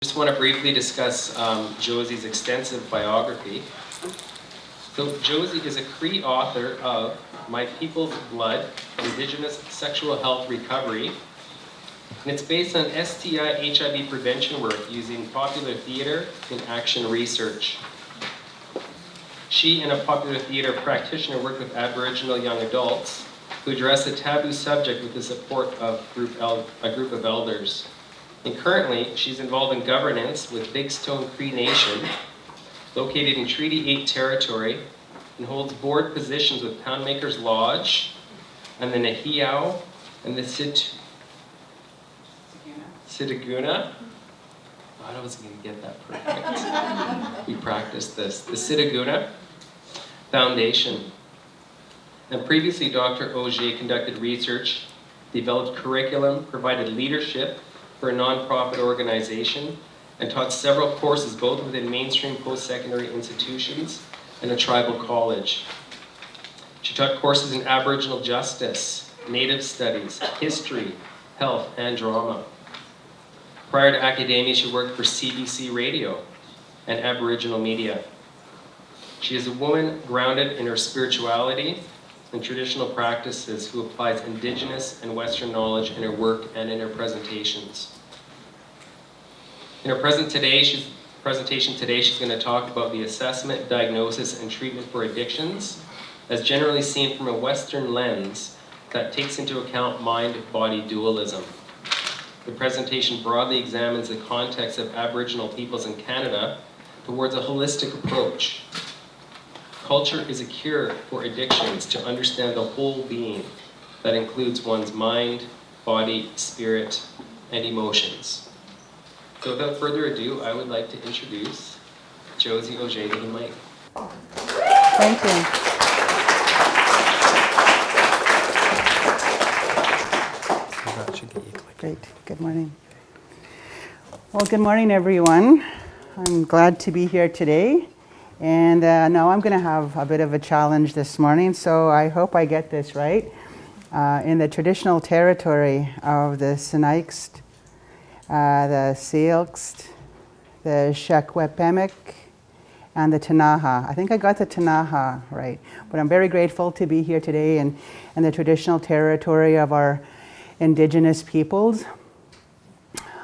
Just want to briefly discuss Josie's extensive biography. So Josie is a Cree author of My People's Blood, Indigenous Sexual Health Recovery, and it's based on STI HIV prevention work using popular theater and action research. She and a popular theater practitioner work with Aboriginal young adults who address a taboo subject with the support of a group of elders. And currently, she's involved in governance with Big Stone Cree Nation, located in Treaty 8 territory, and holds board positions with Poundmaker's Lodge, and the Nahiao, and the Sitiguna. I was going to get that perfect. We practiced this. The Sitiguna Foundation. And previously, Dr. Auger conducted research, developed curriculum, provided leadership for a nonprofit organization, and taught several courses both within mainstream post-secondary institutions and a tribal college. She taught courses in Aboriginal justice, Native studies, history, health, and drama. Prior to academia, she worked for CBC Radio and Aboriginal media. She is a woman grounded in her spirituality and traditional practices who applies Indigenous and Western knowledge in her work and in her presentations. In her presentation today, she's going to talk about the assessment, diagnosis, and treatment for addictions, as generally seen from a Western lens that takes into account mind-body dualism. The presentation broadly examines the context of Aboriginal peoples in Canada towards a holistic approach. Culture is a cure for addictions to understand the whole being that includes one's mind, body, spirit, and emotions. So without further ado, I would like to introduce Josie Auger to the mic. Thank you. That should get you clicking. Great. Good morning. Well, good morning, everyone. I'm glad to be here today. And now I'm going to have a bit of a challenge this morning, so I hope I get this right. In the traditional territory of the Sinixt, the Selkirk, the Shekwepemik, and the Tanaha. I think I got the Tanaha right, but I'm very grateful to be here today in the traditional territory of our Indigenous peoples.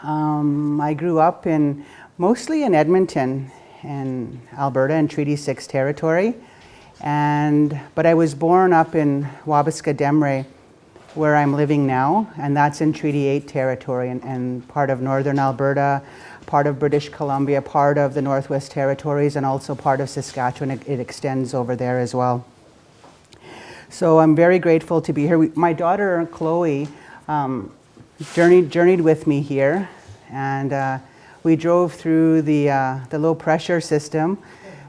I grew up mostly in Edmonton, in Alberta and Treaty 6 territory, but I was born up in Wabasca-Demre, where I'm living now, and that's in Treaty 8 territory and part of northern Alberta, part of British Columbia, part of the Northwest Territories, and also part of Saskatchewan. It extends over there as well. So I'm very grateful to be here. My daughter Chloe journeyed with me here, and we drove through the low pressure system,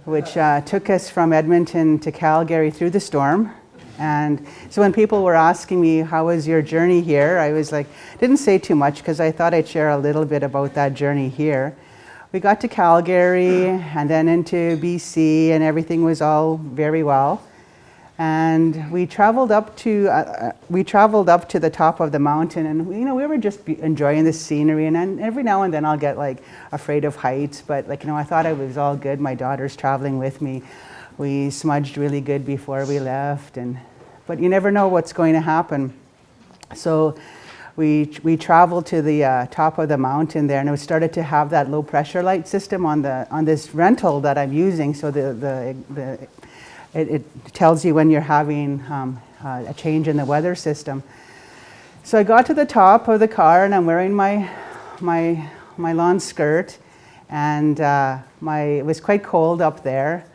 which took us from Edmonton to Calgary through the storm. And so when people were asking me, how was your journey here? I was like, didn't say too much because I thought I'd share a little bit about that journey here. We got to Calgary and then into BC, and everything was all very well. And we traveled up to the top of the mountain, and we were just enjoying the scenery. And every now and then I'll get afraid of heights, but I thought it was all good. My daughter's traveling with me. We smudged really good before we left, but you never know what's going to happen. So we traveled to the top of the mountain there, and we started to have that low pressure light system on this rental that I'm using. So it tells you when you're having a change in the weather system. So I got to the top of the car, and I'm wearing my lawn skirt, and it was quite cold up there.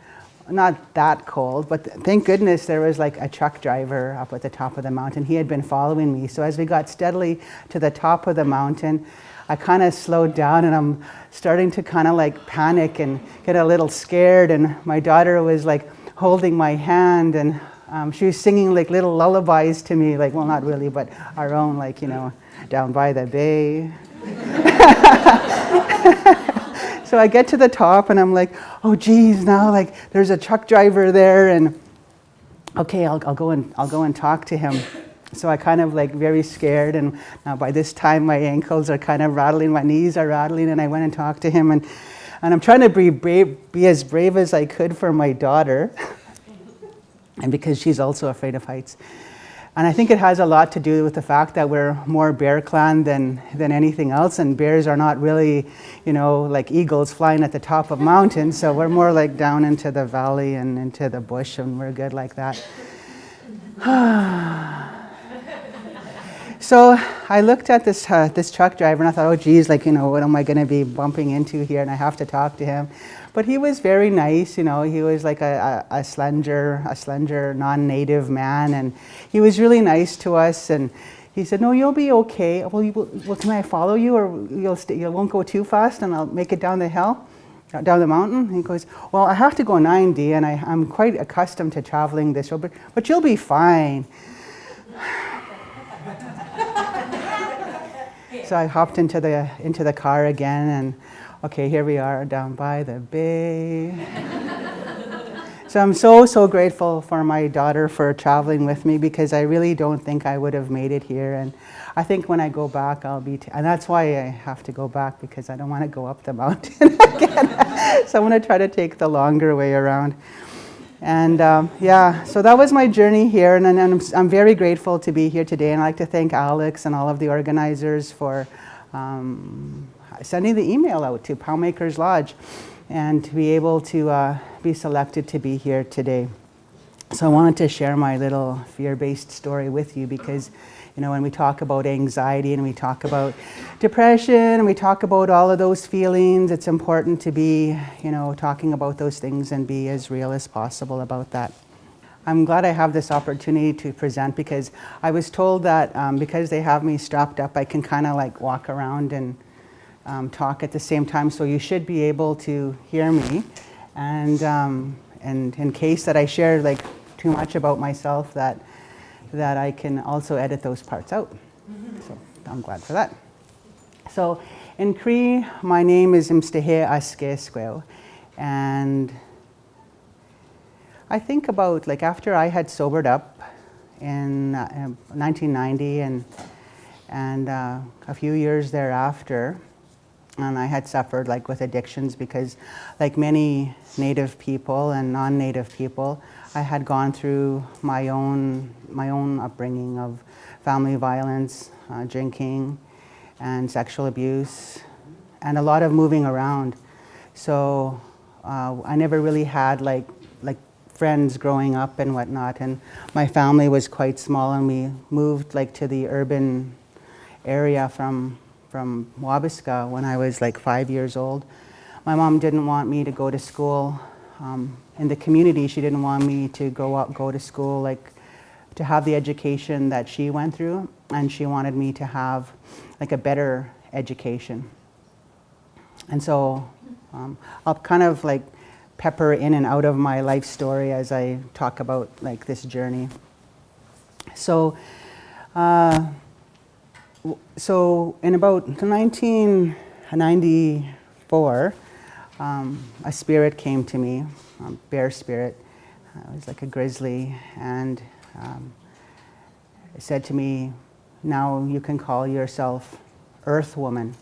Not that cold, but thank goodness there was a truck driver up at the top of the mountain. He had been following me. So as we got steadily to the top of the mountain, I kind of slowed down, and I'm starting to kind of panic and get a little scared. And my daughter was holding my hand, and she was singing little lullabies to me, well, not really, but our own, down by the bay. So I get to the top, and I'm like, oh geez, now there's a truck driver there, and okay, I'll go and talk to him. So I kind of like very scared, and by this time my ankles are kind of rattling, my knees are rattling, and I went and talked to him, and I'm trying to be as brave as I could for my daughter, and because she's also afraid of heights. And I think it has a lot to do with the fact that we're more bear clan than anything else, and bears are not really, like eagles flying at the top of mountains, so we're more like down into the valley and into the bush, and we're good like that. So I looked at this truck driver and I thought, oh geez, what am I going to be bumping into here? And I have to talk to him. But he was very nice, he was like a slender non-native man, and he was really nice to us. And he said, no, you'll be okay. Well, can I follow you, or you won't go too fast and I'll make it down the hill, down the mountain? And he goes, well, I have to go 90 and I'm quite accustomed to traveling this road, but you'll be fine. So I hopped into the car again, and okay, here we are down by the bay. So I'm so grateful for my daughter for traveling with me, because I really don't think I would have made it here. And I think when I go back, and that's why I have to go back, because I don't want to go up the mountain again. So I'm going to try to take the longer way around. And so that was my journey here, and I'm very grateful to be here today. And I'd like to thank Alex and all of the organizers for sending the email out to Poundmaker's Lodge and to be able to be selected to be here today. So I wanted to share my little fear-based story with you, because when we talk about anxiety and we talk about depression and we talk about all of those feelings, it's important to be, talking about those things and be as real as possible about that. I'm glad I have this opportunity to present, because I was told that because they have me strapped up, I can kind of like walk around and talk at the same time. So you should be able to hear me. And in case that I share like too much about myself, that I can also edit those parts out. So I'm glad for that. So in Cree, my name is Mstehe Askesquel, and I think about like after I had sobered up in 1990 and a few years thereafter, and I had suffered like with addictions, because like many Native people and non-Native people, I had gone through my own upbringing of family violence, drinking, and sexual abuse, and a lot of moving around. So I never really had like friends growing up and whatnot, and my family was quite small, and we moved like to the urban area from Wabasca when I was like 5 years old. My mom didn't want me to go to school in the community. She didn't want me to go to school, like to have the education that she went through, and she wanted me to have like a better education. And so I'll kind of like pepper in and out of my life story as I talk about like this journey. So in about 1994, a spirit came to me, a bear spirit. It was like a grizzly, and it said to me, now you can call yourself Earth Woman.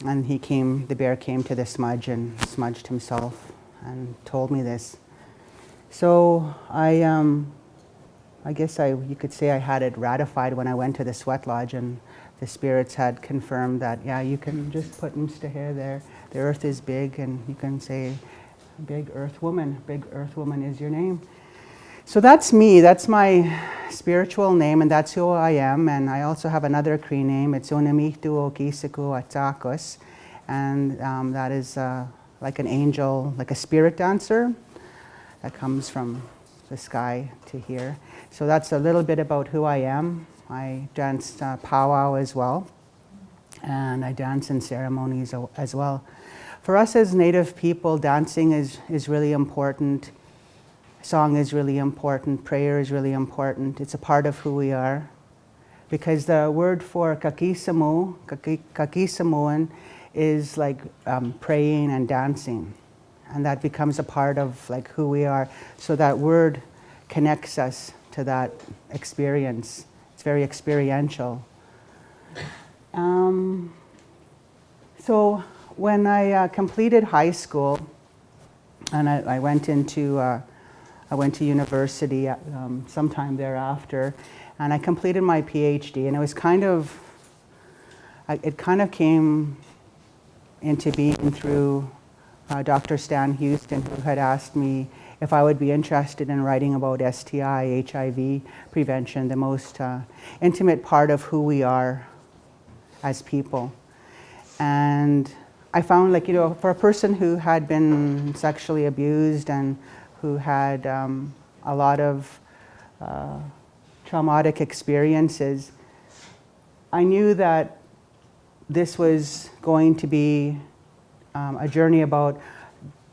And the bear came to the smudge and smudged himself and told me this. So I guess you could say I had it ratified when I went to the sweat lodge, and the spirits had confirmed that, yeah, you can just put Mstehe there. The earth is big, and you can say, Big Earth Woman is your name. So that's me, that's my spiritual name, and that's who I am. And I also have another Cree name. It's Onamitu Okisiku Atakos, and that is like an angel, like a spirit dancer that comes from the sky to here. So that's a little bit about who I am. I dance powwow as well, and I dance in ceremonies as well. For us as Native people, dancing is really important. Song is really important. Prayer is really important. It's a part of who we are. Because the word for kakisamuan is like praying and dancing. And that becomes a part of like who we are. So that word connects us to that experience. It's very experiential. So when I completed high school, and I went to university sometime thereafter, and I completed my PhD, and it was it kind of came into being through Dr. Stan Houston, who had asked me if I would be interested in writing about STI, HIV prevention, the most intimate part of who we are as people. And I found, like, for a person who had been sexually abused and who had a lot of traumatic experiences, I knew that this was going to be a journey about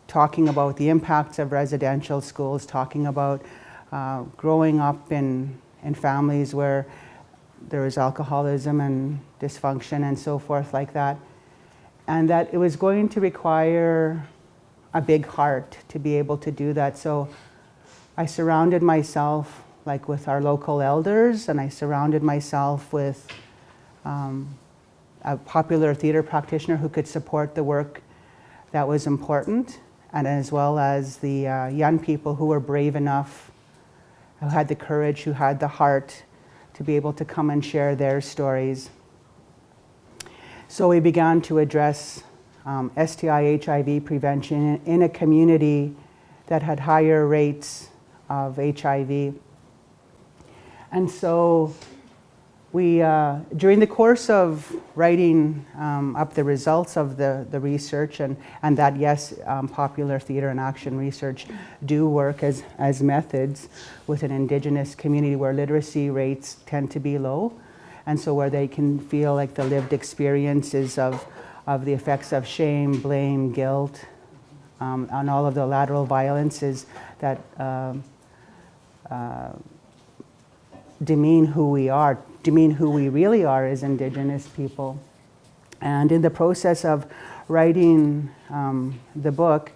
talking about the impacts of residential schools, talking about growing up in families where there was alcoholism and dysfunction and so forth like that. And that it was going to require a big heart to be able to do that. So I surrounded myself with our local elders, and I surrounded myself with a popular theater practitioner who could support the work that was important, and as well as the young people who were brave enough, who had the courage, who had the heart to be able to come and share their stories. So we began to address STI, HIV prevention in a community that had higher rates of HIV. And so we, during the course of writing up the results of the research, and that, yes, popular theater and action research do work as methods with an Indigenous community where literacy rates tend to be low, and so where they can feel like the lived experiences of the effects of shame, blame, guilt, and all of the lateral violences that demean who we are, demean who we really are as Indigenous people. And in the process of writing the book,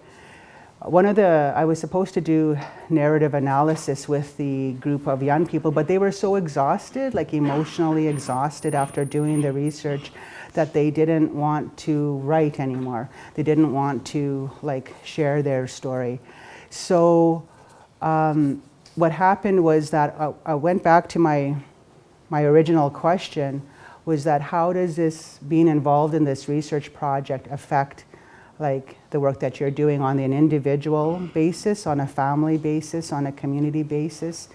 I was supposed to do narrative analysis with the group of young people, but they were so exhausted, like emotionally exhausted after doing the research, that they didn't want to write anymore. They didn't want to share their story. So what happened was that I went back to my original question, was that how does this being involved in this research project affect the work that you're doing on an individual basis, on a family basis, on a community basis,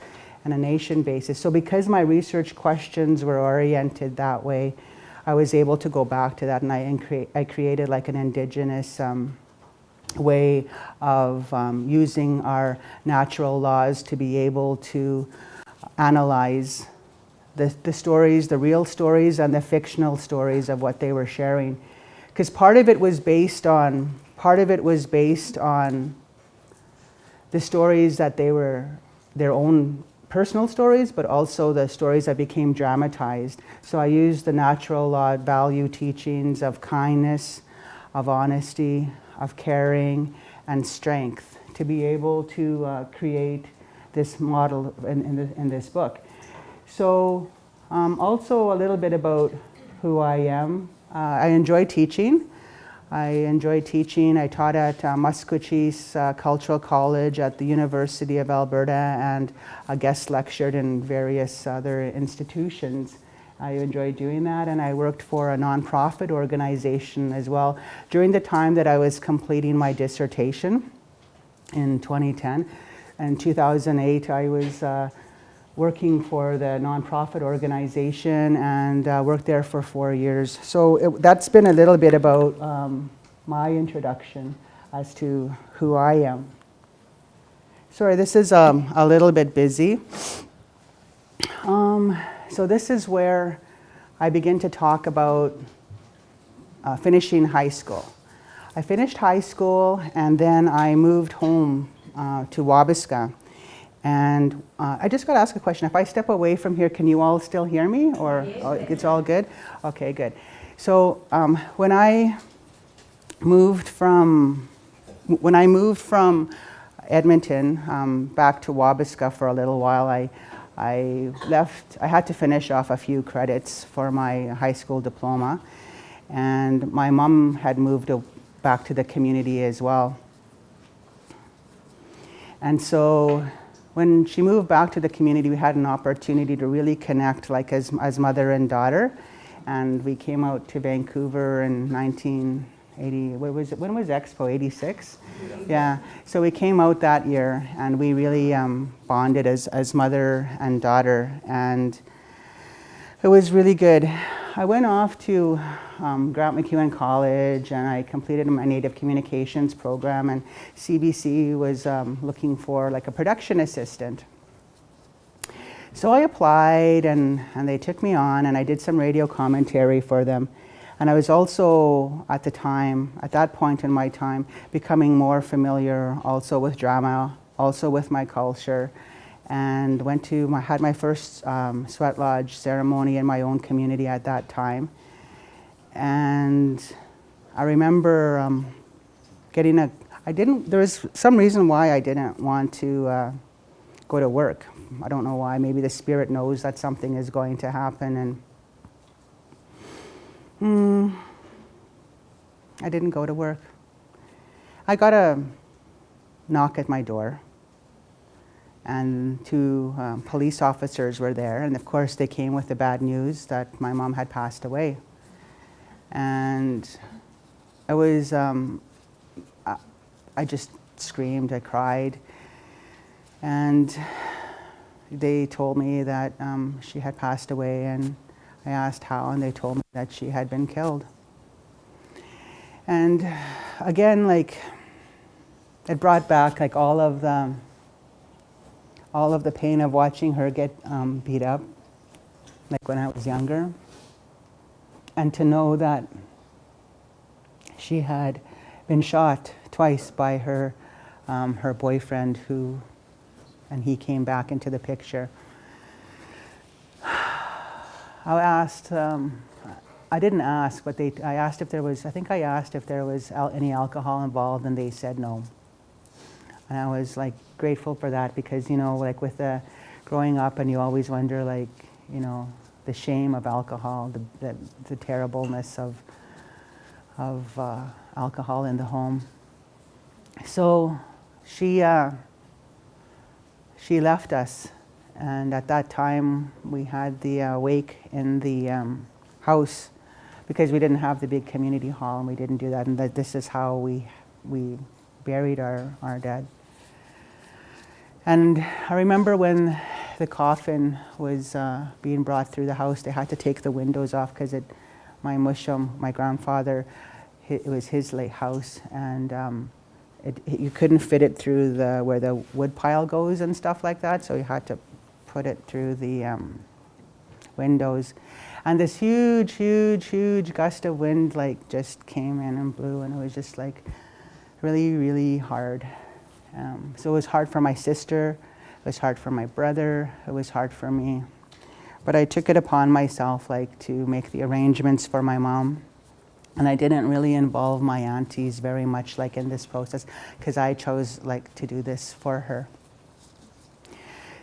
and a nation basis. So because my research questions were oriented that way, I was able to go back to that, and I created an Indigenous way of using our natural laws to be able to analyze the stories, the real stories, and the fictional stories of what they were sharing. Because part of it was based on the stories that they were their own personal stories, but also the stories that became dramatized. So I used the natural law value teachings of kindness, of honesty, of caring, and strength to be able to create this model in this book. So also a little bit about who I am. I enjoy teaching. I taught at Musqueam Cultural College at the University of Alberta, and guest lectured in various other institutions. I enjoyed doing that, and I worked for a nonprofit organization as well during the time that I was completing my dissertation in 2010. In 2008, I was working for the nonprofit organization and worked there for 4 years. So that's been a little bit about my introduction as to who I am. Sorry, this is a little bit busy. So this is where I begin to talk about finishing high school. I finished high school, and then I moved home to Wabasca. And I just got to ask a question. If I step away from here, can you all still hear me? Or it's all good? Okay, good. So when I moved from Edmonton back to Wabasca for a little while, I had to finish off a few credits for my high school diploma, and my mom had moved back to the community as well. And so when she moved back to the community, we had an opportunity to really connect like as mother and daughter. And we came out to Vancouver in 1980, when was Expo, 86? Yeah, so we came out that year and we really bonded as mother and daughter, and it was really good. I went off to Grant MacEwan College and I completed my Native Communications program, and CBC was looking for like a production assistant. So I applied and they took me on, and I did some radio commentary for them. And I was also at that point in my time, becoming more familiar also with drama, also with my culture, and had my first sweat lodge ceremony in my own community at that time. And I remember there was some reason why I didn't want to go to work. I don't know why. Maybe the spirit knows that something is going to happen, and I didn't go to work. I got a knock at my door, and two police officers were there, and of course they came with the bad news that my mom had passed away. And I was, I just screamed, I cried, and they told me that she had passed away, and I asked how, and they told me that she had been killed. And again, like, it brought back like all of the pain of watching her get beat up, like when I was younger, and to know that she had been shot twice by her boyfriend, and he came back into the picture. I didn't ask, but I asked if there was any alcohol involved, and they said no. And I was like grateful for that, because, you know, like with the growing up, and you always wonder, like, you know, the shame of alcohol, the terribleness of alcohol in the home. So she left us, and at that time we had the wake in the house, because we didn't have the big community hall, and we didn't do that, and this is how we buried our dead. And I remember when the coffin was being brought through the house, they had to take the windows off, because my grandfather, it was his late house, and you couldn't fit it through where the wood pile goes and stuff like that, so you had to put it through the windows. And this huge, huge, huge gust of wind like just came in and blew, and it was just like really, really hard. So it was hard for my sister, it was hard for my brother, it was hard for me. But I took it upon myself like to make the arrangements for my mom. And I didn't really involve my aunties very much like in this process, because I chose like to do this for her.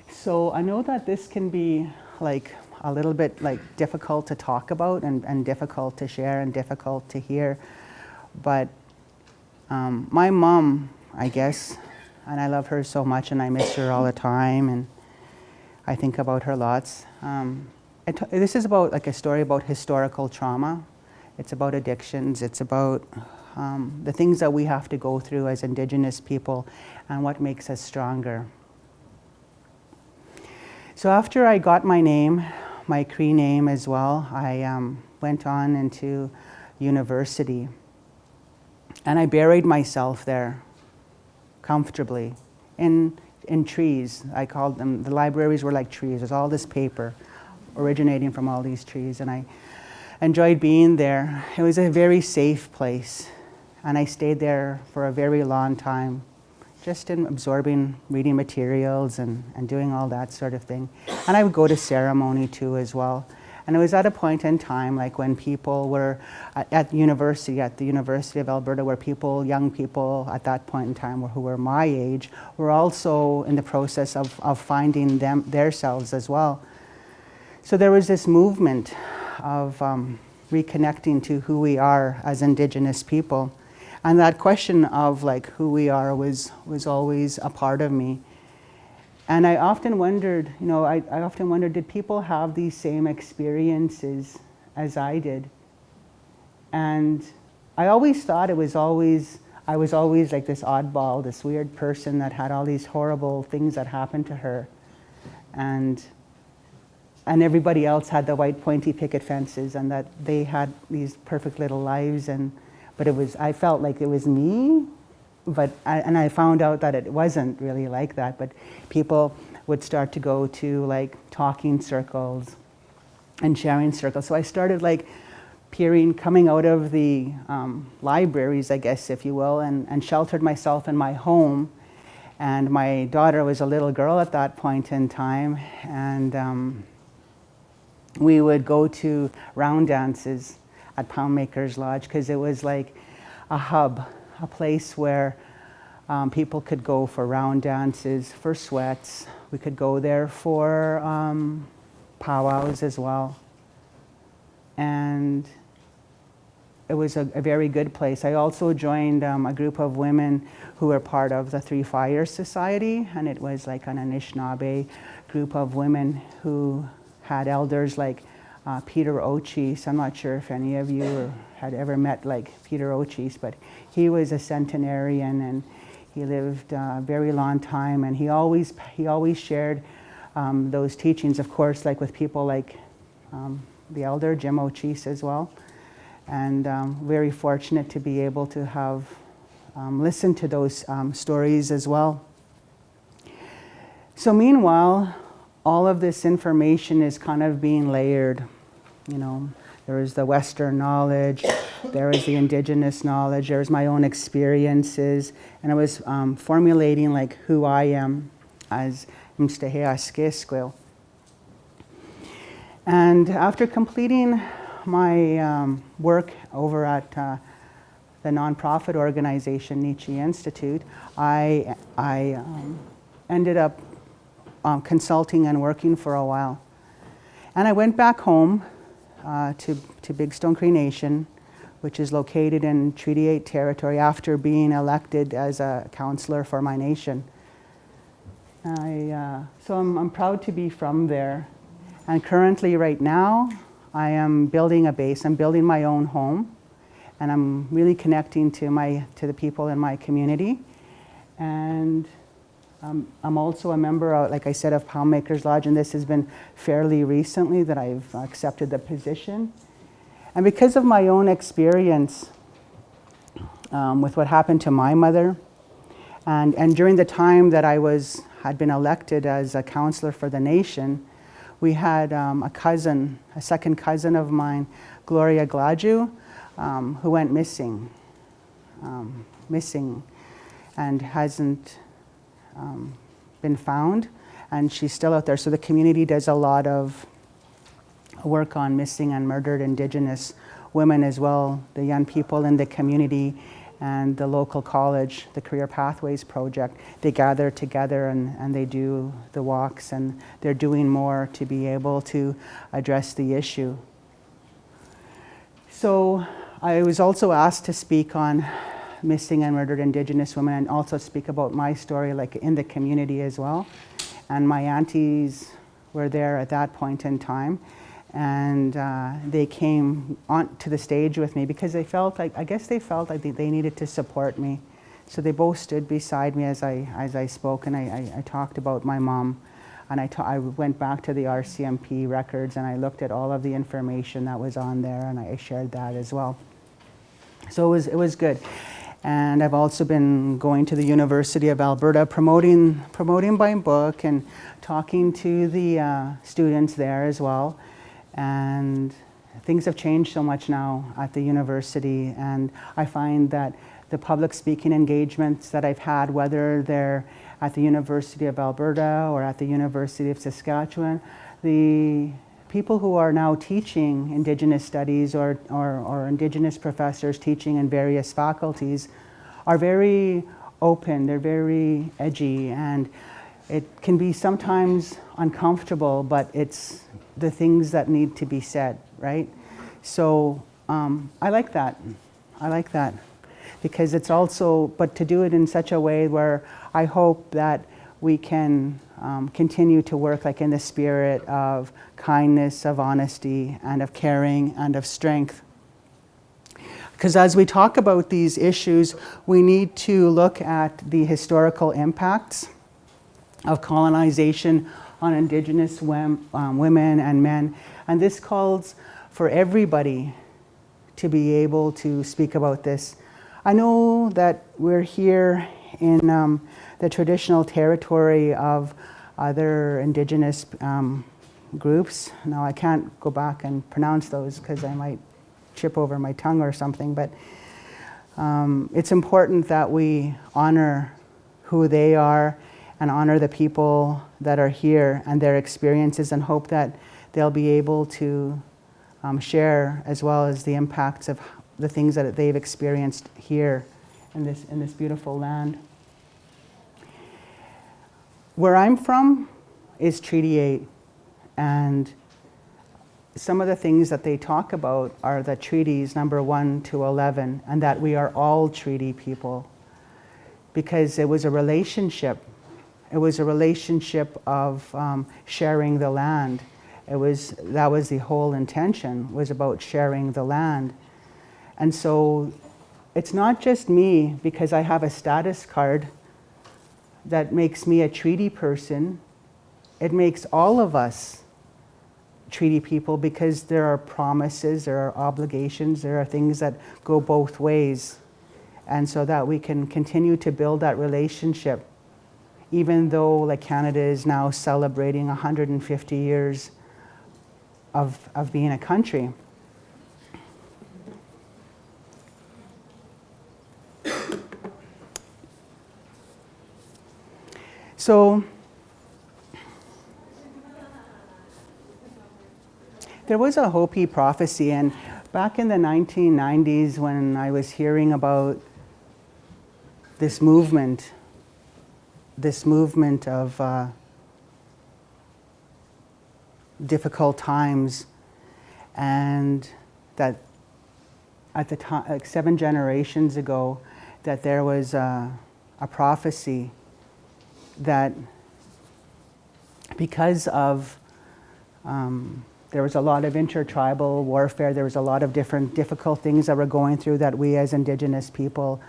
So I know that this can be like a little bit like difficult to talk about, and difficult to share, and difficult to hear. But my mom, I guess, and I love her so much, and I miss her all the time, and I think about her lots. This is about like a story about historical trauma. It's about addictions. It's about the things that we have to go through as Indigenous people, and what makes us stronger. So after I got my name, my Cree name as well, I went on into university. And I buried myself there comfortably in trees. I called them, the libraries were like trees. There's all this paper originating from all these trees, and I enjoyed being there. It was a very safe place, and I stayed there for a very long time, just in absorbing reading materials and doing all that sort of thing. And I would go to ceremony too as well. And it was at a point in time, like when people were at the University of Alberta, where young people at that point in time who were my age, were also in the process of finding themselves as well. So there was this movement of reconnecting to who we are as Indigenous people. And that question of like who we are was always a part of me. And I often wondered, did people have these same experiences as I did? And I always thought I was always like this oddball, this weird person that had all these horrible things that happened to her. And everybody else had the white pointy picket fences, and that they had these perfect little lives. But I felt like it was me. And I found out that it wasn't really like that, but people would start to go to like talking circles and sharing circles. So I started like coming out of the libraries, I guess, if you will, and sheltered myself in my home. And my daughter was a little girl at that point in time, and we would go to round dances at Poundmaker's Lodge, because it was like a hub, a place where people could go for round dances, for sweats. We could go there for powwows as well. And it was a very good place. I also joined a group of women who were part of the Three Fires Society, and it was like an Anishinaabe group of women who had elders like Peter O'Chase. I'm not sure if any of you had ever met like Peter O'Chase, but he was a centenarian, and he lived a very long time, and he always shared those teachings, of course, like with people like the elder Jim O'Chase as well. And very fortunate to be able to have listened to those stories as well. So meanwhile, all of this information is kind of being layered. There is the Western knowledge, there is the Indigenous knowledge, there's my own experiences, and I was formulating like who I am as Mstahea. And after completing my work over at the nonprofit organization Nietzsche Institute, I ended up consulting and working for a while. And I went back home to Big Stone Cree Nation, which is located in Treaty 8 territory, after being elected as a counselor for my nation. So I'm proud to be from there. And currently, right now, I am building a base. I'm building my own home, and I'm really connecting to the people in my community. And I'm also a member, like I said, of Poundmaker's Lodge, and this has been fairly recently that I've accepted the position. And because of my own experience with what happened to my mother, and during the time that I had been elected as a counselor for the nation, we had a second cousin of mine, Gloria Glaju, who went missing and hasn't been found, and she's still out there. So the community does a lot of work on missing and murdered Indigenous women as well. The young people in the community and the local college, the Career Pathways Project, they gather together and they do the walks, and they're doing more to be able to address the issue. So I was also asked to speak on missing and murdered Indigenous women, and also speak about my story like in the community as well. And my aunties were there at that point in time, and they came on to the stage with me because they felt like they needed to support me. So they both stood beside me as I spoke, and I talked about my mom, and I went back to the RCMP records, and I looked at all of the information that was on there, and I shared that as well. So it was good. And I've also been going to the University of Alberta, promoting my book and talking to the students there as well. And things have changed so much now at the university, and I find that the public speaking engagements that I've had, whether they're at the University of Alberta or at the University of Saskatchewan, the people who are now teaching Indigenous studies or Indigenous professors teaching in various faculties are very open, they're very edgy, and it can be sometimes uncomfortable, but it's the things that need to be said, right? So I like that. I like that. Because it's also, but to do it in such a way where I hope that we can continue to work like in the spirit of kindness, of honesty, and of caring, and of strength. Because as we talk about these issues, we need to look at the historical impacts of colonization on Indigenous women and men. And this calls for everybody to be able to speak about this. I know that we're here in the traditional territory of other Indigenous groups. Now, I can't go back and pronounce those because I might trip over my tongue or something, but it's important that we honor who they are and honor the people that are here and their experiences, and hope that they'll be able to share as well as the impacts of the things that they've experienced here in this beautiful land. Where I'm from is Treaty 8, and some of the things that they talk about are the treaties number 1 to 11, and that we are all treaty people, because it was a relationship. It was a relationship of sharing the land. That was the whole intention, was about sharing the land. And so it's not just me, because I have a status card, that makes me a treaty person. It makes all of us treaty people, because there are promises, there are obligations, there are things that go both ways. And so that we can continue to build that relationship, even though like Canada is now celebrating 150 years of being a country. So there was a Hopi prophecy, and back in the 1990s when I was hearing about this movement of difficult times, and that at the time, like 7 generations ago, that there was a prophecy that because of there was a lot of intertribal warfare, there was a lot of different difficult things that we're going through, that we as Indigenous people,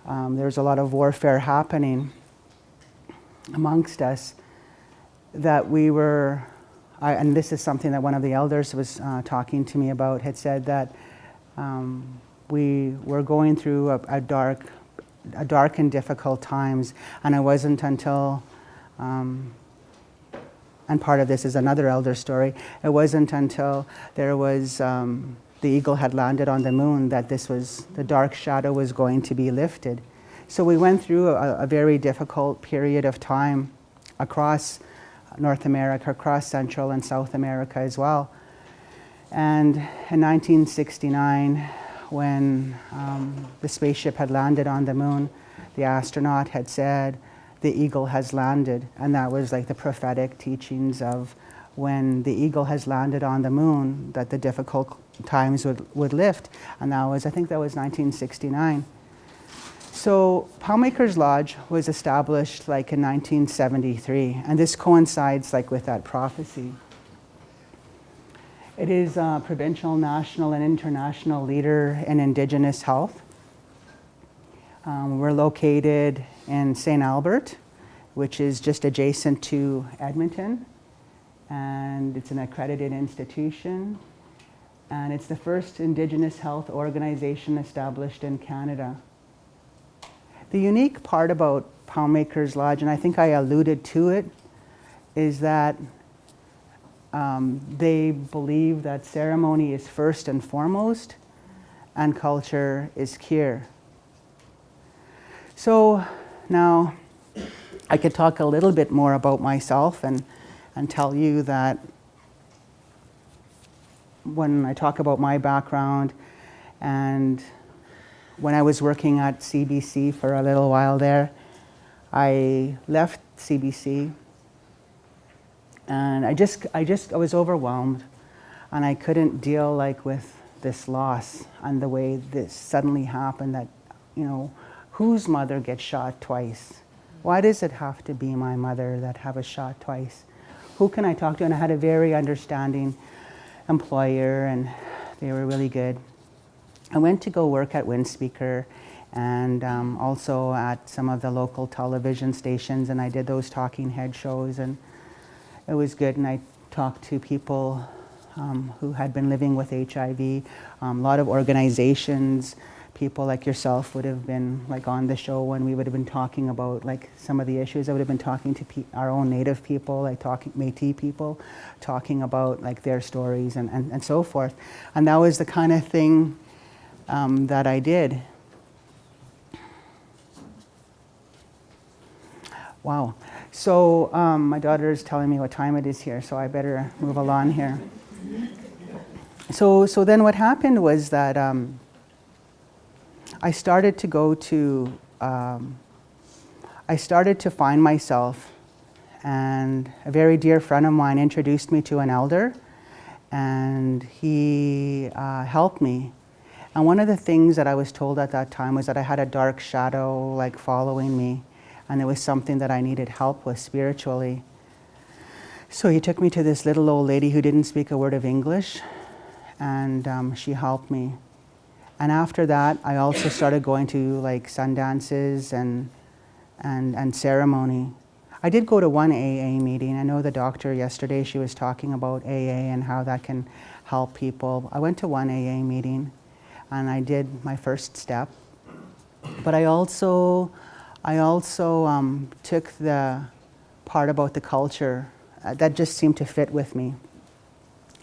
there was a lot of warfare happening amongst us, that we were, and this is something that one of the elders was talking to me about, had said that we were going through a dark and difficult times, and it wasn't until, and part of this is another elder story, it wasn't until there was, the eagle had landed on the moon, that the dark shadow was going to be lifted. So we went through a very difficult period of time across North America, across Central and South America as well. And in 1969, when the spaceship had landed on the moon, the astronaut had said, "The eagle has landed." And that was like the prophetic teachings of when the eagle has landed on the moon, that the difficult times would lift. And that was, I think that was 1969. So Poundmaker's Lodge was established like in 1973, and this coincides like with that prophecy. It is a provincial, national, and international leader in Indigenous health. We're located in St. Albert, which is just adjacent to Edmonton, and it's an accredited institution, and it's the first Indigenous health organization established in Canada. The unique part about Poundmaker's Lodge, and I think I alluded to it, is that they believe that ceremony is first and foremost, and culture is cure. So now I could talk a little bit more about myself and tell you that when I talk about my background, and when I was working at CBC for a little while there, I left CBC, and I was overwhelmed, and I couldn't deal like with this loss and the way this suddenly happened, that, you know, whose mother gets shot twice? Why does it have to be my mother that have a shot twice? Who can I talk to? And I had a very understanding employer, and they were really good. I went to go work at Windspeaker, and also at some of the local television stations, and I did those talking head shows, and it was good. And I talked to people who had been living with HIV, a lot of organizations. People like yourself would have been like on the show when we would have been talking about like some of the issues. I would have been talking to our own Native people, like talking Métis people, talking about like their stories and so forth. And that was the kind of thing that I did. Wow. So my daughter is telling me what time it is here, so I better move along here. So then what happened was that I started to go to, I started to find myself, and a very dear friend of mine introduced me to an elder, and he helped me. And one of the things that I was told at that time was that I had a dark shadow like following me, and it was something that I needed help with spiritually. So he took me to this little old lady who didn't speak a word of English, and she helped me. And after that, I also started going to like sundances and ceremony. I did go to one AA meeting. I know the doctor yesterday, she was talking about AA and how that can help people. I went to one AA meeting, and I did my first step. But I also took the part about the culture that just seemed to fit with me.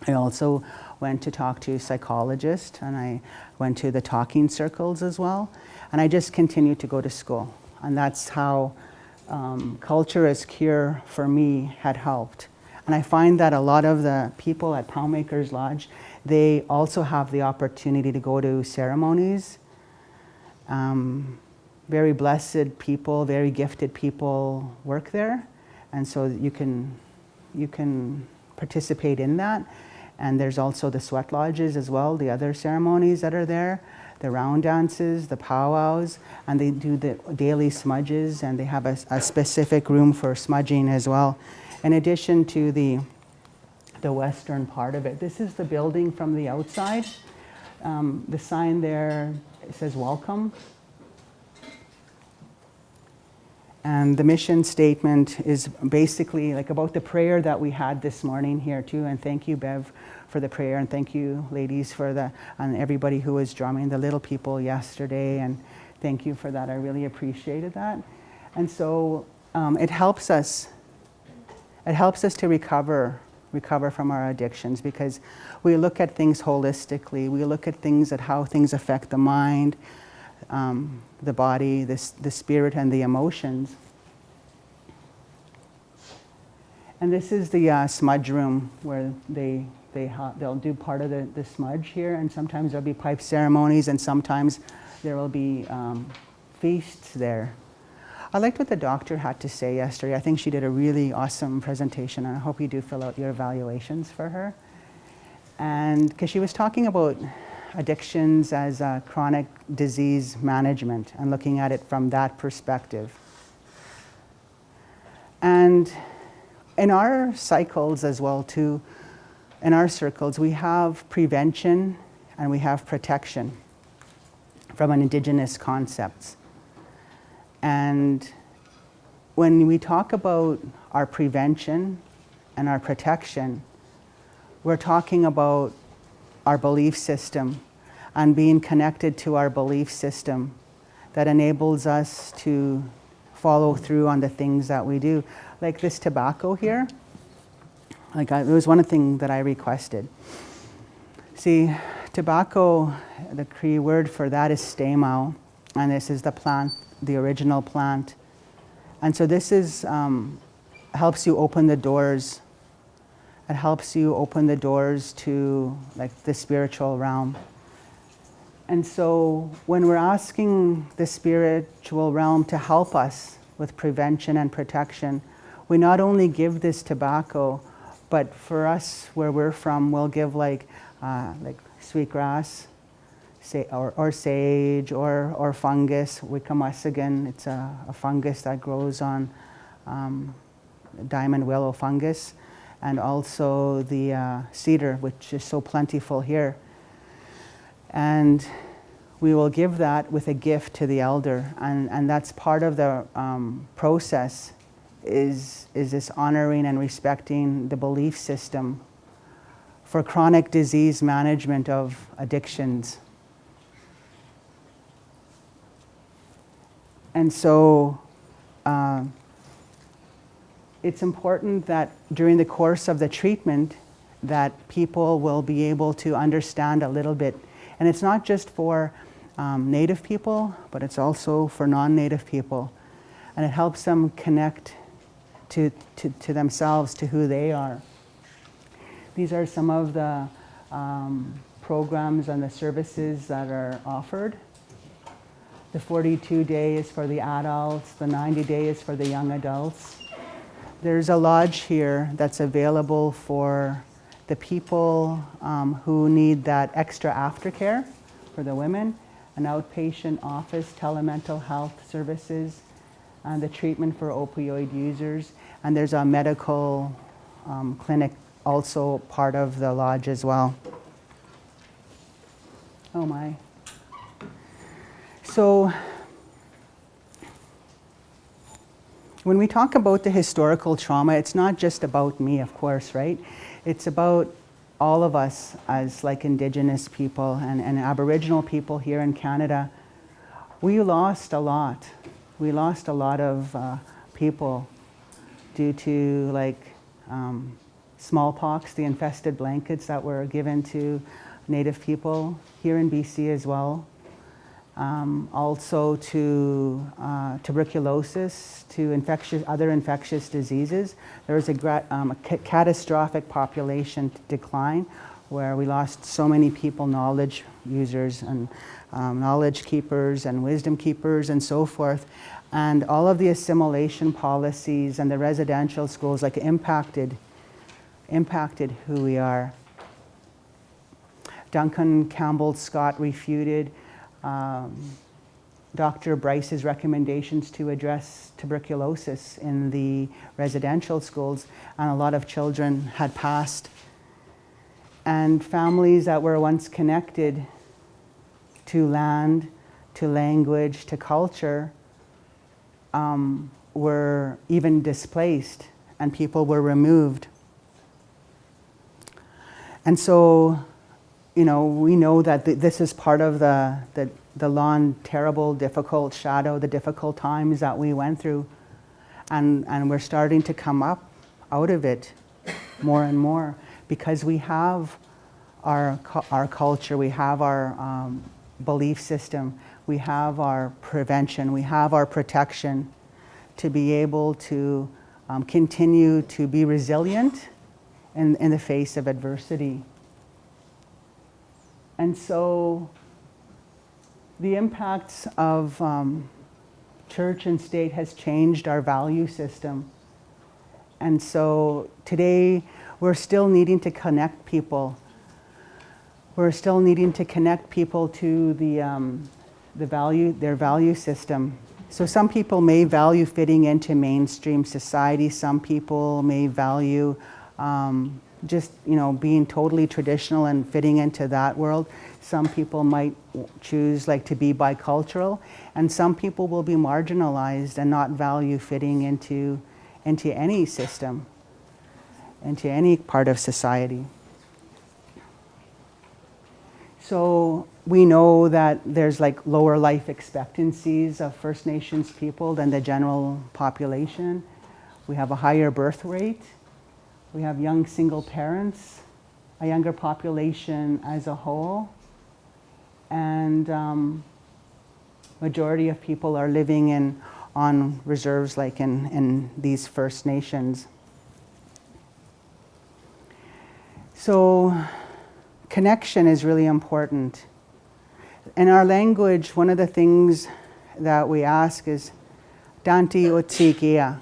I also went to talk to psychologists, and I went to the talking circles as well. And I just continued to go to school. And that's how culture as cure for me had helped. And I find that a lot of the people at Poundmaker's Lodge, they also have the opportunity to go to ceremonies. Very blessed people, very gifted people work there. And so you can participate in that. And there's also the sweat lodges as well, the other ceremonies that are there, the round dances, the powwows, and they do the daily smudges, and they have a specific room for smudging as well. In addition to the western part of it. This is the building from the outside. The sign there, it says welcome. And the mission statement is basically like about the prayer that we had this morning here too. And thank you, Bev, for the prayer. And thank you, ladies, and everybody who was drumming, the little people yesterday. And thank you for that. I really appreciated that. And so it helps us to recover from our addictions, because we look at things holistically. We look at things, at how things affect the mind, the body, the spirit, and the emotions. And this is the smudge room where they'll do part of the smudge here, and sometimes there'll be pipe ceremonies, and sometimes there will be feasts there. I liked what the doctor had to say yesterday. I think she did a really awesome presentation, and I hope you do fill out your evaluations for her. And because she was talking about addictions as a chronic disease management and looking at it from that perspective. And in our cycles as well too, in our circles, we have prevention and we have protection from an Indigenous concepts. And when we talk about our prevention and our protection, we're talking about our belief system and being connected to our belief system that enables us to follow through on the things that we do. Like this tobacco here, it was one thing that I requested. See, tobacco, the Cree word for that is stemau, and this is the plant, the original plant. And so this is helps you open the doors It helps you open the doors to like the spiritual realm. And so when we're asking the spiritual realm to help us with prevention and protection, we not only give this tobacco, but for us where we're from, we'll give like sweetgrass, or sage, or fungus. Wiccamussigan, it's a fungus that grows on diamond willow fungus, and also the cedar, which is so plentiful here. And we will give that with a gift to the elder, and that's part of the process, is this honoring and respecting the belief system for chronic disease management of addictions. And so it's important that during the course of the treatment that people will be able to understand a little bit. And it's not just for Native people, but it's also for non-Native people. And it helps them connect to themselves, to who they are. These are some of the programs and the services that are offered. The 42-day is for the adults, the 90-day is for the young adults. There's a lodge here that's available for the people who need that extra aftercare for the women, an outpatient office, telemental health services, and the treatment for opioid users. And there's a medical clinic also part of the lodge as well. Oh my. So when we talk about the historical trauma, it's not just about me, of course, right? It's about all of us as like Indigenous people and Aboriginal people here in Canada. We lost a lot. We lost a lot of people due to like smallpox, the infested blankets that were given to Native people here in BC as well. Also to tuberculosis, to other infectious diseases. There was a catastrophic population decline where we lost so many people, knowledge users and knowledge keepers and wisdom keepers and so forth. And all of the assimilation policies and the residential schools like impacted who we are. Duncan Campbell Scott refuted Dr. Bryce's recommendations to address tuberculosis in the residential schools, and a lot of children had passed. And families that were once connected to land, to language, to culture, were even displaced, and people were removed. And so, you know, we know that this is part of the long, terrible, difficult shadow, the difficult times that we went through. And we're starting to come up out of it more and more because we have our culture, we have our belief system, we have our prevention, we have our protection to be able to continue to be resilient in the face of adversity. And so the impacts of church and state has changed our value system. And so today we're still needing to connect people. We're still needing to connect people to their value system. So some people may value fitting into mainstream society. Some people may value just, you know, being totally traditional and fitting into that world. Some people might choose like to be bicultural, and some people will be marginalized and not value fitting into any system, into any part of society. So we know that there's like lower life expectancies of First Nations people than the general population. We have a higher birth rate. We have young single parents, a younger population as a whole, and majority of people are living on reserves like in these First Nations. So connection is really important. In our language, one of the things that we ask is, Danti Utsi Kia.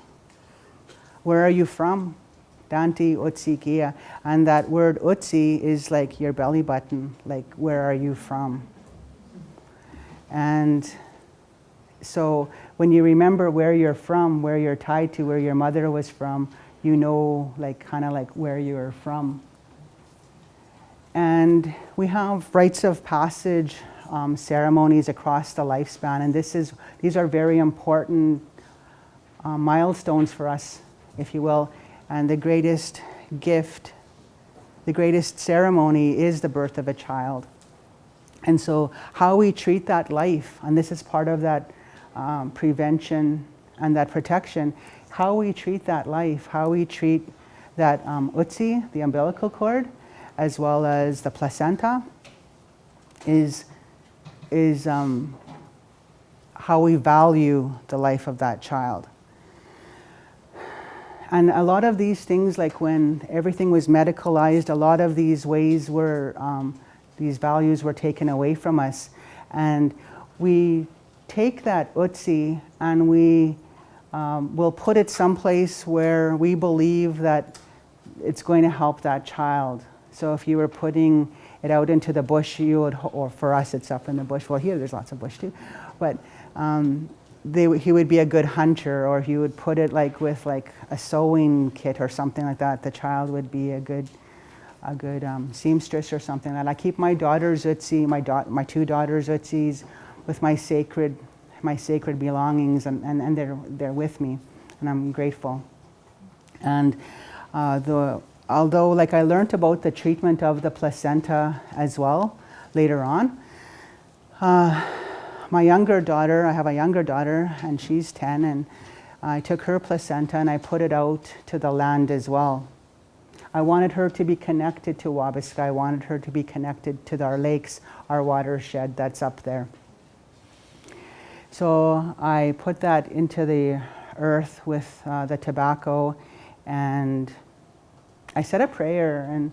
Where are you from? Danti Utsi Kia. And that word Utsi is like your belly button, like where are you from? And so when you remember where you're from, where you're tied to, where your mother was from, you know, like kind of like where you're from. And we have rites of passage ceremonies across the lifespan, and these are very important milestones for us, if you will. And the greatest gift, the greatest ceremony is the birth of a child. And so how we treat that life, and this is part of that prevention and that protection, how we treat that life, how we treat that utsi, the umbilical cord, as well as the placenta, is how we value the life of that child. And a lot of these things, like when everything was medicalized, a lot of these ways were, these values were taken away from us. And we take that utsi and we will put it someplace where we believe that it's going to help that child. So if you were putting it out into the bush, you would, or for us it's up in the bush, well here there's lots of bush too, but he would be a good hunter, or he would put it like with like a sewing kit or something like that. The child would be a good seamstress or something. And I keep my daughter's utsi, my two daughters' utsis, with my sacred belongings, and they're with me, and I'm grateful. And although like I learned about the treatment of the placenta as well later on. My younger daughter, I have a younger daughter, and she's 10, and I took her placenta and I put it out to the land as well. I wanted her to be connected to Wabasca. I wanted her to be connected to our lakes, our watershed that's up there. So I put that into the earth with the tobacco, and I said a prayer, and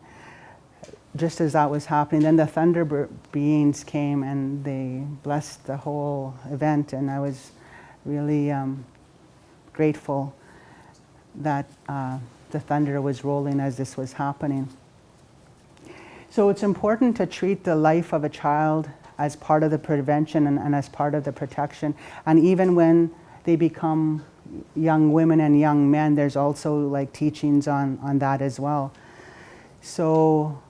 just as that was happening, then the thunder beings came and they blessed the whole event, and I was really grateful that the thunder was rolling as this was happening. So it's important to treat the life of a child as part of the prevention and as part of the protection. And even when they become young women and young men, there's also like teachings on that as well. So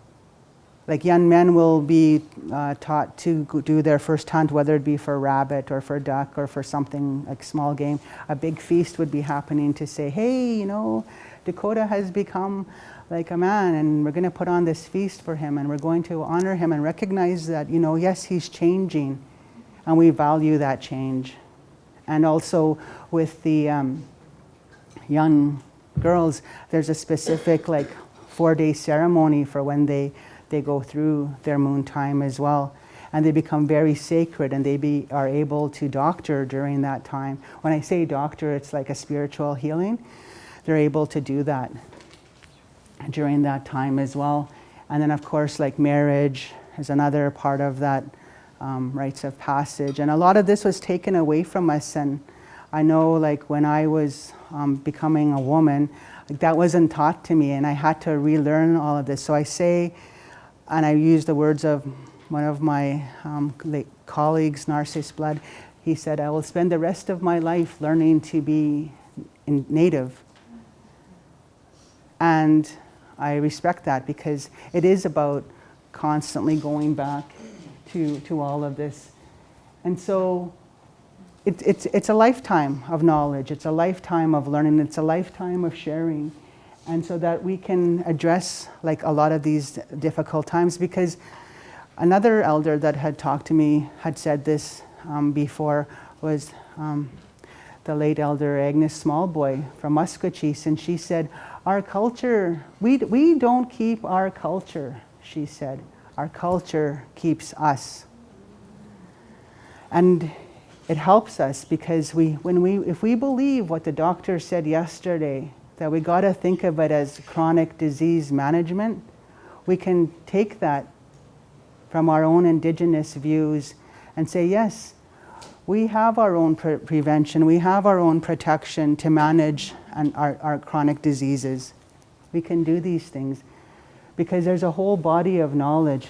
like young men will be taught to do their first hunt, whether it be for rabbit or for duck or for something like small game. A big feast would be happening to say, hey, you know, Dakota has become like a man, and we're going to put on this feast for him, and we're going to honor him and recognize that, you know, yes, he's changing, and we value that change. And also with the young girls, there's a specific like 4-day ceremony for when they go through their moon time as well. And they become very sacred, and they are able to doctor during that time. When I say doctor, it's like a spiritual healing. They're able to do that during that time as well. And then of course like marriage is another part of that rites of passage. And a lot of this was taken away from us. And I know like when I was becoming a woman, like that wasn't taught to me, and I had to relearn all of this. So I say, and I use the words of one of my colleagues, Narcissus Blood. He said, I will spend the rest of my life learning to be native. And I respect that, because it is about constantly going back to all of this. And so it's a lifetime of knowledge, it's a lifetime of learning, it's a lifetime of sharing. And so that we can address like a lot of these difficult times, because another elder that had talked to me had said this before was the late elder Agnes Smallboy from Musqueam, and she said, our culture, we don't keep our culture, she said. Our culture keeps us. And it helps us, because if we believe what the doctor said yesterday, that we got to think of it as chronic disease management, we can take that from our own Indigenous views and say, yes, we have our own prevention, we have our own protection to manage our chronic diseases. We can do these things because there's a whole body of knowledge,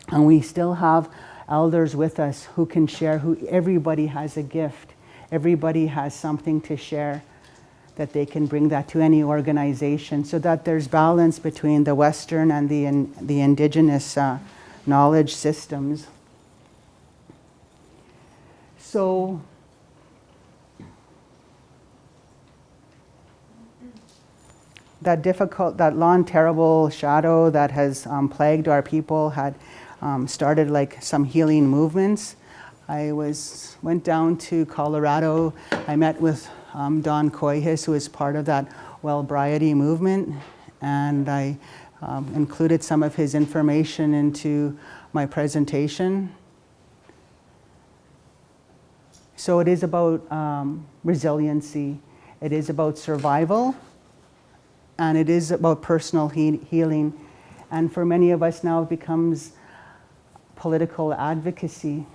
and we still have elders with us who can share, who everybody has a gift, everybody has something to share, that they can bring that to any organization, so that there's balance between the Western and the Indigenous knowledge systems. So that long, terrible shadow that has plagued our people had started like some healing movements. I went down to Colorado. I met with Don Coyhis, who is part of that Wellbriety movement, and I included some of his information into my presentation. So it is about resiliency, it is about survival, and it is about personal healing. And for many of us now, it becomes political advocacy.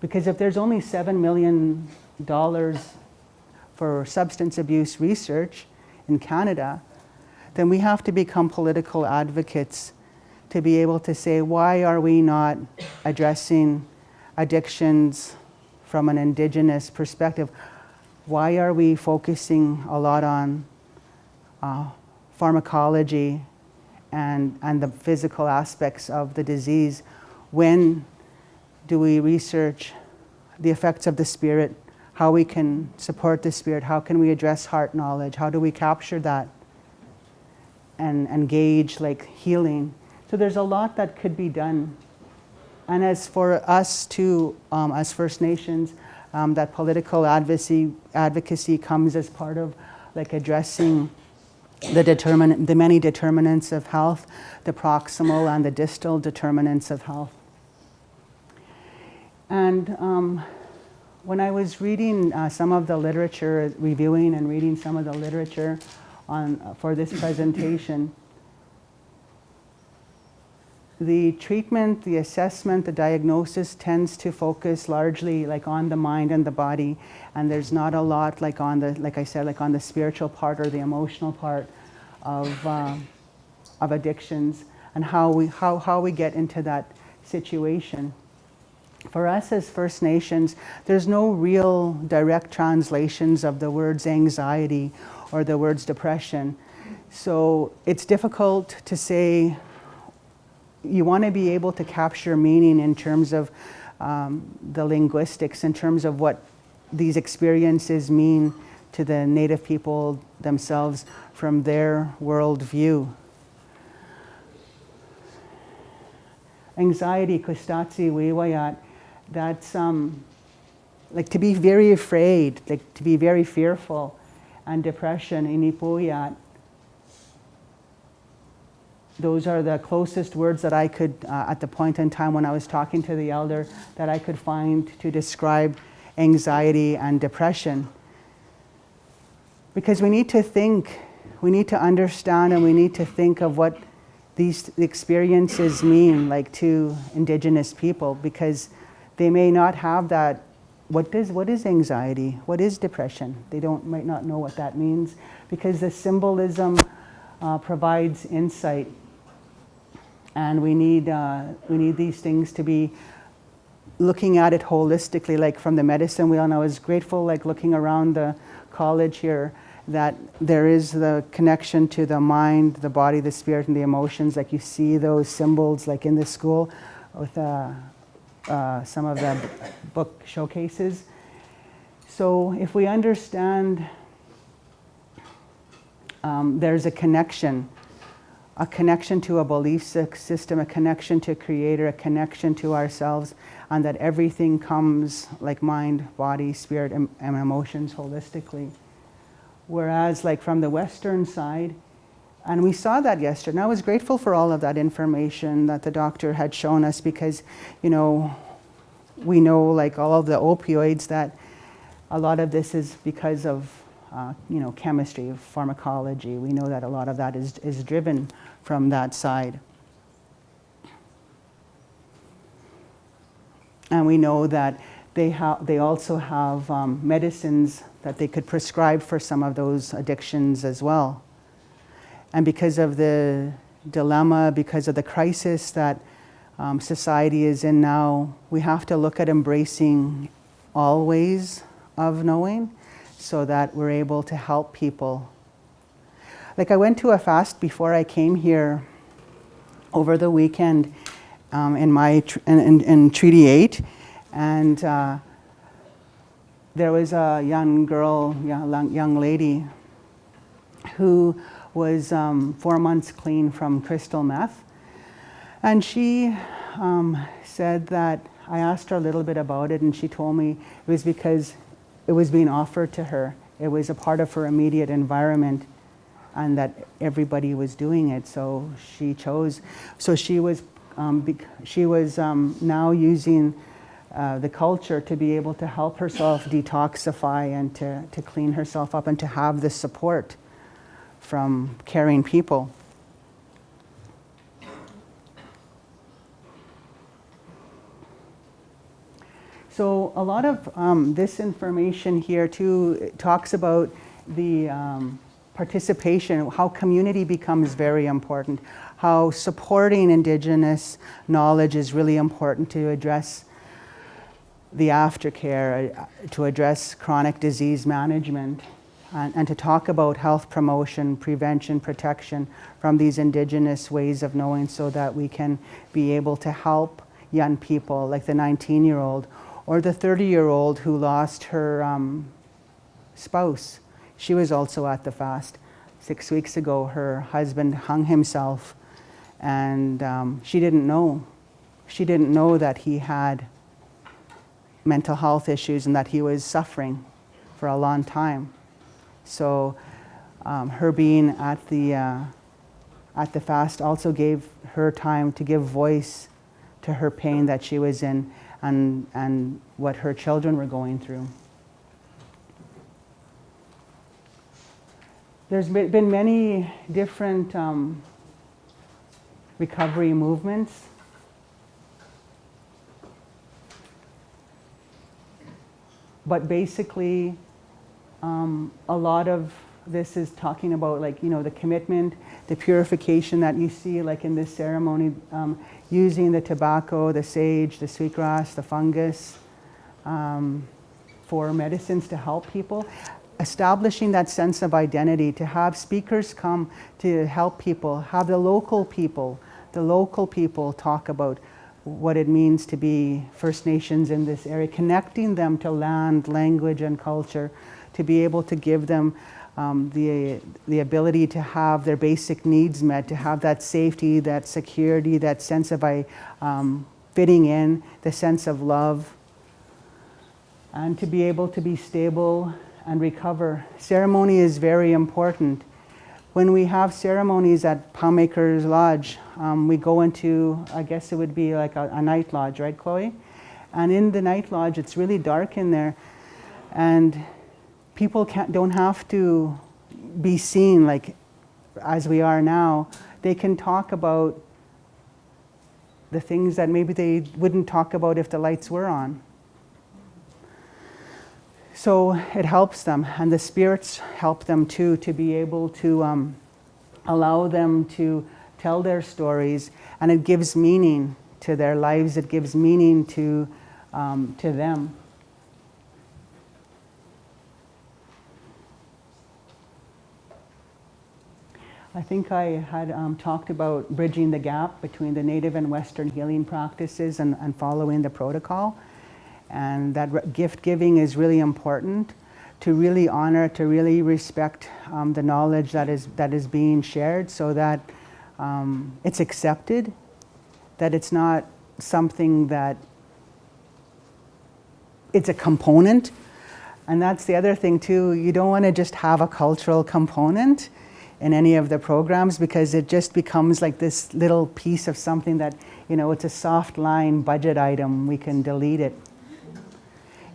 Because if there's only $7 million for substance abuse research in Canada, then we have to become political advocates to be able to say, why are we not addressing addictions from an Indigenous perspective? Why are we focusing a lot on pharmacology and the physical aspects of the disease? When do we research the effects of the spirit, how we can support the spirit, how can we address heart knowledge, how do we capture that and engage like healing? So there's a lot that could be done. And as for us too, as First Nations, that political advocacy comes as part of like addressing the many determinants of health, the proximal and the distal determinants of health. And when I was reading some of the literature, reviewing and reading some of the literature for this presentation, the treatment, the assessment, the diagnosis tends to focus largely like on the mind and the body, and there's not a lot like on the, like I said, like on the spiritual part or the emotional part of addictions, and how we get into that situation. For us as First Nations, there's no real direct translations of the words anxiety or the words depression. So it's difficult to say. You want to be able to capture meaning in terms of the linguistics, in terms of what these experiences mean to the Native people themselves from their worldview. Anxiety, Kustatsi Wiwayat, that's like to be very afraid, like to be very fearful, and depression, Inipuyat. Those are the closest words that I could, at the point in time when I was talking to the elder, that I could find to describe anxiety and depression. Because we need to think, we need to understand, and we need to think of what these experiences mean, like to Indigenous people, because they may not have that. What is anxiety? What is depression? They might not know what that means, because the symbolism provides insight. And we need these things to be looking at it holistically, like from the medicine wheel. And I was grateful, like looking around the college here, that there is the connection to the mind, the body, the spirit, and the emotions. Like you see those symbols, like in the school, with some of the book showcases. So if we understand, there's a connection to a belief system, a connection to Creator, a connection to ourselves, and that everything comes like mind, body, spirit, and emotions holistically. Whereas like from the Western side, and we saw that yesterday, and I was grateful for all of that information that the doctor had shown us, because, we know like all of the opioids, that a lot of this is because of chemistry, pharmacology. We know that a lot of that is driven from that side. And we know that they also have medicines that they could prescribe for some of those addictions as well. And because of the dilemma, because of the crisis that society is in now, we have to look at embracing all ways of knowing so that we're able to help people. Like, I went to a fast before I came here over the weekend in Treaty 8, and there was a young girl, young lady, who was 4 months clean from crystal meth. And she said that, I asked her a little bit about it, and she told me it was because it was being offered to her. It was a part of her immediate environment, and that everybody was doing it, so she chose. So she was now using the culture to be able to help herself detoxify and to clean herself up and to have the support from caring people. So a lot of this information here too talks about the participation, how community becomes very important, how supporting Indigenous knowledge is really important to address the aftercare, to address chronic disease management, and to talk about health promotion, prevention, protection from these Indigenous ways of knowing, so that we can be able to help young people like the 19-year-old or the 30-year-old who lost her spouse. She was also at the fast. 6 weeks ago, her husband hung himself, and she didn't know. She didn't know that he had mental health issues and that he was suffering for a long time. So her being at the fast also gave her time to give voice to her pain that she was in, and what her children were going through. There's been many different recovery movements. But basically, a lot of this is talking about, like, the commitment, the purification that you see, like in this ceremony, using the tobacco, the sage, the sweetgrass, the fungus for medicines to help people. Establishing that sense of identity, to have speakers come to help people, have the local people talk about what it means to be First Nations in this area, connecting them to land, language, and culture, to be able to give them the ability to have their basic needs met, to have that safety, that security, that sense of fitting in, the sense of love, and to be able to be stable and recover. Ceremony is very important. When we have ceremonies at Poundmaker's Lodge, we go into, I guess it would be like a night lodge, right, Chloe? And in the night lodge, it's really dark in there, and people don't have to be seen like as we are now. They can talk about the things that maybe they wouldn't talk about if the lights were on. So it helps them, and the spirits help them too, to be able to allow them to tell their stories, and it gives meaning to their lives. It gives meaning to them. I think I had talked about bridging the gap between the Native and Western healing practices and following the protocol. And that gift giving is really important, to really honor, to really respect the knowledge that is being shared, so that it's accepted, that it's not something that it's a component. And that's the other thing too. You don't want to just have a cultural component in any of the programs, because it just becomes like this little piece of something that, it's a soft line budget item. We can delete it.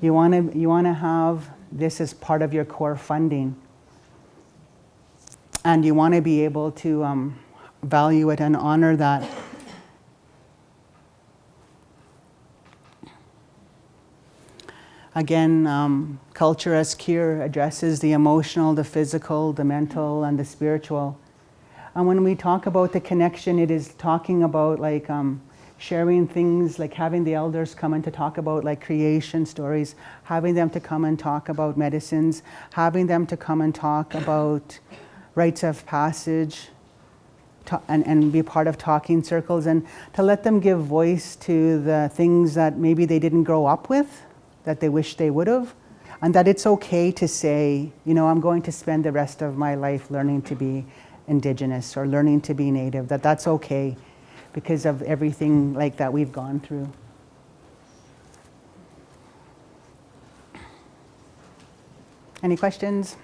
You want to have this as part of your core funding, and you want to be able to value it and honor that. Again, culture as cure addresses the emotional, the physical, the mental, and the spiritual. And when we talk about the connection, it is talking about like sharing things, like having the elders come in to talk about like creation stories, having them to come and talk about medicines, having them to come and talk about rites of passage, and be part of talking circles, and to let them give voice to the things that maybe they didn't grow up with, that they wish they would have, and that it's okay to say, you know, I'm going to spend the rest of my life learning to be Indigenous or learning to be Native, that's okay because of everything like that we've gone through. Any questions?